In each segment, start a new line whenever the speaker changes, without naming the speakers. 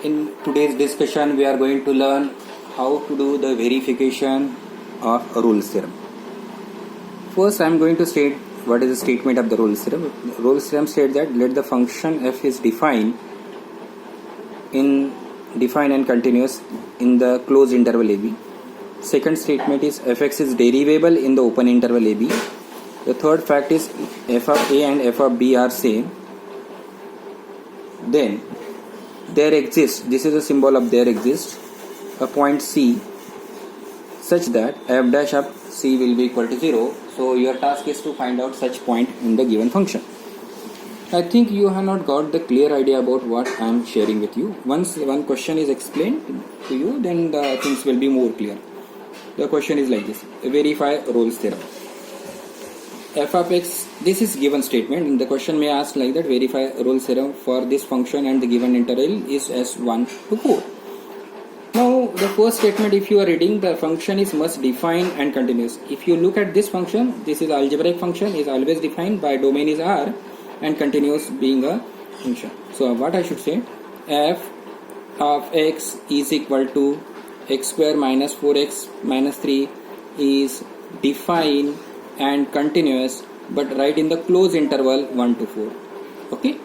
In today's discussion, we are going to learn how to do the verification of a Rolle's theorem. First, I am going to state what is the statement of the Rolle's theorem. Rolle's theorem states that let the function f is defined and continuous in the closed interval AB. Second statement is fx is derivable in the open interval AB. The third fact is f of a and f of b are same. Then there exists, this is a symbol of there exists, a point C such that f dash of C will be equal to 0. So your task is to find out such point in the given function. I think you have not got the clear idea about what I am sharing with you. Once one question is explained to you, then the things will be more clear. The question is like this: verify Rolle's theorem. F of x, this is given statement. In the question may ask like that: verify Rolle's theorem for this function and the given interval is as 1 to 4. Now the first statement, if you are reading, the function is must define and continuous. If you look at this function, this is algebraic function, is always defined by domain is R and continuous being a function. So what I should say, f of x is equal to x square minus 4x minus 3 is defined and continuous, but right in the closed interval 1 to 4. Okay.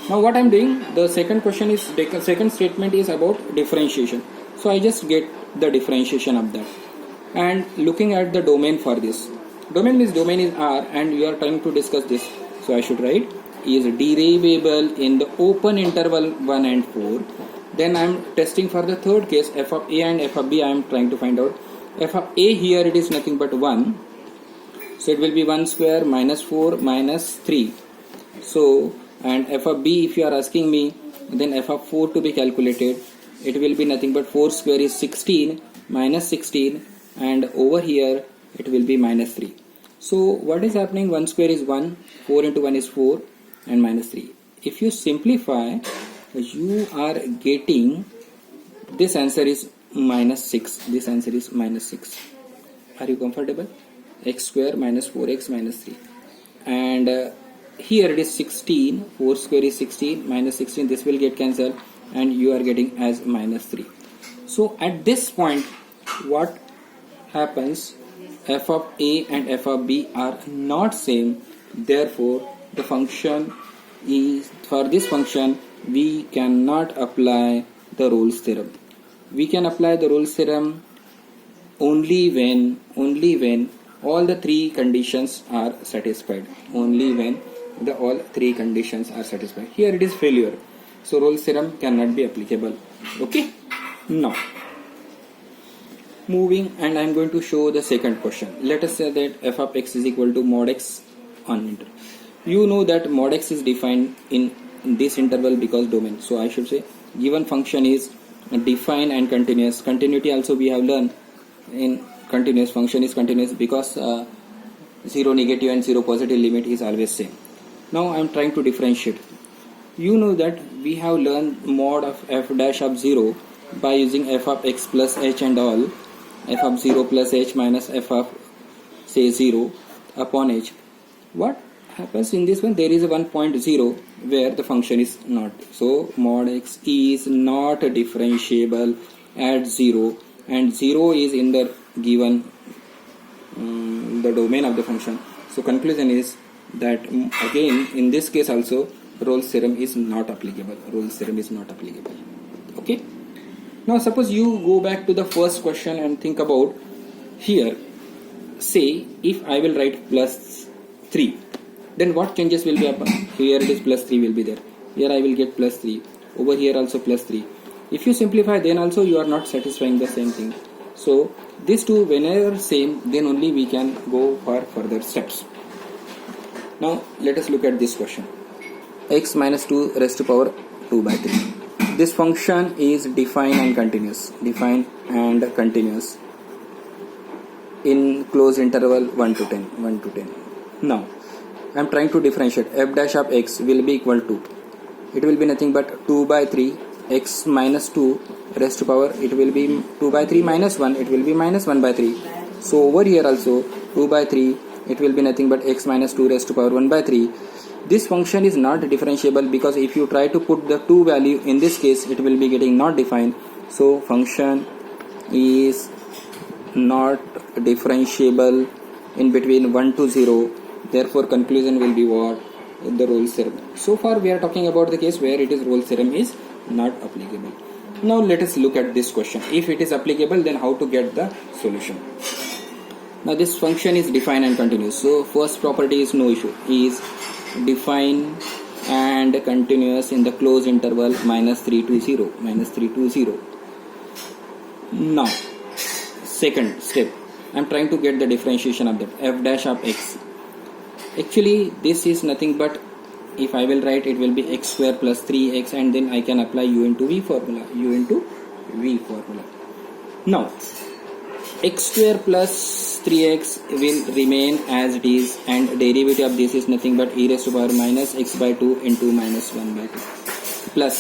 Now what I am doing, the second question is, second statement is about differentiation. So I just get the differentiation of that and looking at the domain for this. Domain is R and we are trying to discuss this. So I should write is derivable in the open interval 1 and 4. Then I am testing for the third case, f of a and f of b. I am trying to find out f of a. Here it is nothing but 1. So it will be 1 square minus 4 minus 3. So, and f of b, if you are asking me, then f of 4 to be calculated, it will be nothing but 4 square is 16 minus 16, and over here it will be minus 3. So what is happening? 1 square is 1, 4 into 1 is 4 and minus 3. If you simplify, you are getting this answer is minus 6. This answer is minus 6. Are you comfortable? X square minus 4x minus 3. And here it is 16. 4 square is 16 minus 16. This will get cancelled and you are getting as minus 3. So at this point, what happens? F of a and f of b are not same. Therefore, the function is, for this function, we cannot apply the Rolle's theorem. We can apply the Rolle's theorem only when all the three conditions are satisfied. Only when all three conditions are satisfied. Here it is failure. So Rolle's theorem cannot be applicable. Okay. Now, moving, and I am going to show the second question. Let us say that f of x is equal to mod x on interval. You know that mod x is defined in this interval because domain. So I should say given function is defined and continuous. Continuity also we have learned in continuous. Function is continuous because 0 negative and 0 positive limit is always same. Now I am trying to differentiate. You know that we have learned mod of f dash of 0 by using f of x plus h and all, f of 0 plus h minus f of say 0 upon h. What happens in this one? There is a 1.0 where the function is not. So mod x is not differentiable at 0 and 0 is in the given the domain of the function. So conclusion is that again in this case also Rolle's theorem is not applicable. Rolle's theorem is not applicable. Okay. Now suppose you go back to the first question and think about here. Say if I will write plus 3, then what changes will be happen? Here it is plus 3 will be there. Here I will get plus 3. Over here also plus 3. If you simplify, then also you are not satisfying the same thing. So these two whenever same, then only we can go for further steps. Now let us look at this question. X minus 2 raised to power 2 by 3. This function is defined and continuous. Defined and continuous in closed interval 1 to 10. 1 to 10. Now I am trying to differentiate. F dash of x will be equal to, it will be nothing but 2 by 3 x minus 2 raised to power, it will be 2 by 3 minus 1, it will be minus 1 by 3. So over here also 2 by 3, it will be nothing but x minus 2 raised to power 1 by 3. this function is not differentiable because if you try to put the two value in this case, it will be getting not defined. So function is not differentiable in between 1 to 0. Therefore conclusion will be what? The Rolle's theorem. So far we are talking about the case where it is Rolle's theorem is not applicable. Now let us look at this question. If it is applicable, then how to get the solution. Now this function is defined and continuous. So first property is no issue, is defined and continuous in the closed interval -3 to 0, -3 to 0. Now second step, I am trying to get the differentiation of that f dash of x. Actually this is nothing but, if I will write, it will be x square plus 3x, and then I can apply u into v formula, Now x square plus 3x will remain as it is, and derivative of this is nothing but e raised to power minus x by 2 into minus 1 by 2 plus,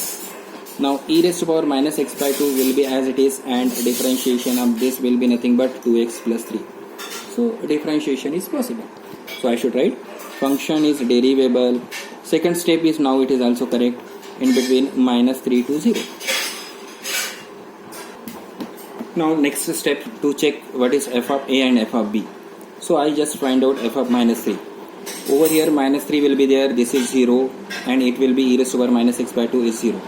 now e raised to power minus x by 2 will be as it is, and differentiation of this will be nothing but 2x plus 3. So differentiation is possible. So I should write function is derivable. Second step is, now it is also correct, in between -3 to 0. Now next step to check what is f of a and f of b. So I just find out f of -3. Over here -3 will be there, this is 0, and it will be e raised to power minus x by 2 is 0.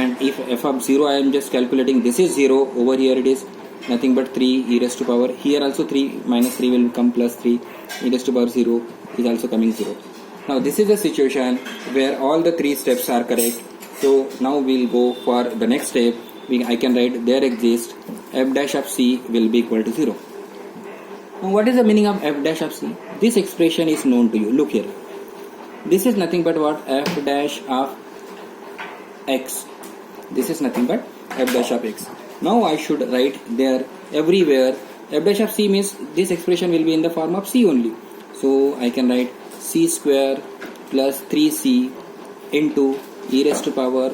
And if f of 0, I am just calculating, this is 0, over here it is nothing but 3 e raised to power, here also 3 -3 will come plus 3 e raised to power 0 is also coming 0. Now this is a situation where all the three steps are correct. So now we'll go for the next step. I can write there exists f dash of c will be equal to 0. Now what is the meaning of f dash of c? This expression is known to you. Look here. This is nothing but what? F dash of x. This is nothing but f dash of x. Now I should write there everywhere f dash of c means this expression will be in the form of c only. So I can write c square plus 3c into e raised to power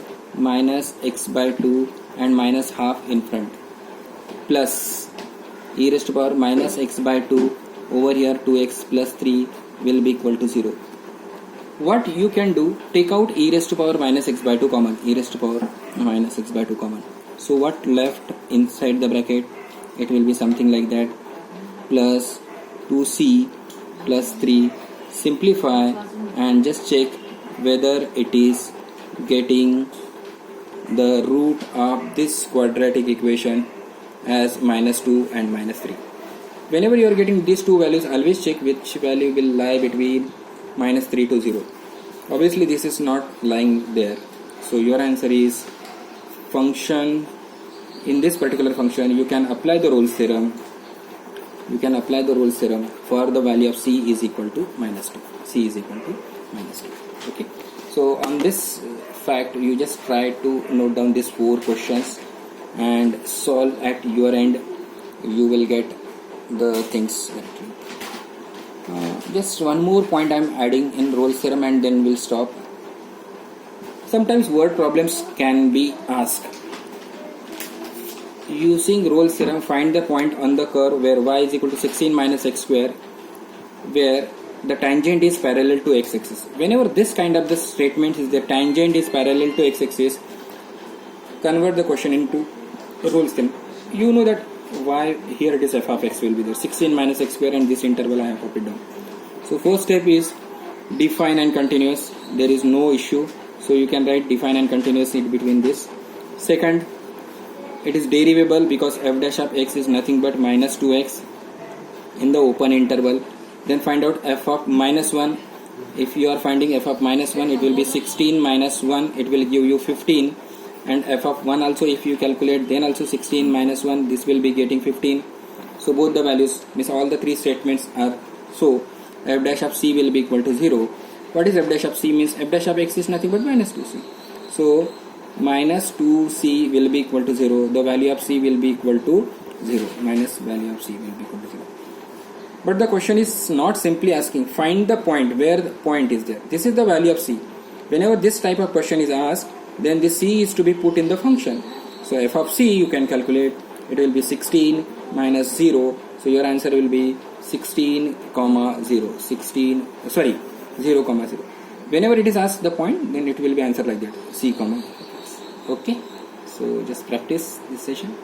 minus x by 2 and minus half in front, plus e raised to power minus x by 2 over here 2x plus 3 will be equal to 0. What you can do, take out e raised to power minus x by 2 common, e raised to power minus x by 2 common. So what left inside the bracket? It will be something like that, plus 2c plus 3. Simplify and just check whether it is getting the root of this quadratic equation as -2 and -3. Whenever you are getting these two values, always check which value will lie between -3 to 0. Obviously this is not lying there. So your answer is function. In this particular function you can apply the Rolle's theorem. For the value of c is equal to -2. C is equal to -2. Okay. So on this fact, you just try to note down these 4 questions and solve at your end. You will get the things correctly. Just one more point I am adding in Rolle's theorem, and then we'll stop. Sometimes word problems can be asked. Using Rolle's theorem, find the point on the curve where y is equal to 16 minus x square, where the tangent is parallel to x-axis. Whenever this kind of the statement is the tangent is parallel to x-axis, convert the question into Rolle's theorem. You know that y, here it is f of x will be there, 16 minus x square, and this interval I have copied down. So first step is define and continuous. There is no issue, so you can write define and continuous in between this. Second, it is derivable because f dash of x is nothing but minus 2x in the open interval. Then find out f of minus 1. If you are finding f of minus 1, it will be 16 minus 1, it will give you 15. And f of 1 also, if you calculate, then also 16 minus 1, this will be getting 15. So both the values, means all the three statements are so. F dash of c will be equal to 0. What is f dash of c? Means f dash of x is nothing but minus 2c. So minus 2c will be equal to 0. The value of c will be equal to 0. Minus value of c will be equal to 0. But the question is not simply asking find the point where the point is there. This is the value of c. Whenever this type of question is asked, then the c is to be put in the function. So f of c you can calculate. It will be 16 minus 0. So your answer will be 16 comma 0. 0 comma 0. whenever it is asked the point, then it will be answered like that, C comma. Okay, so just practice this session.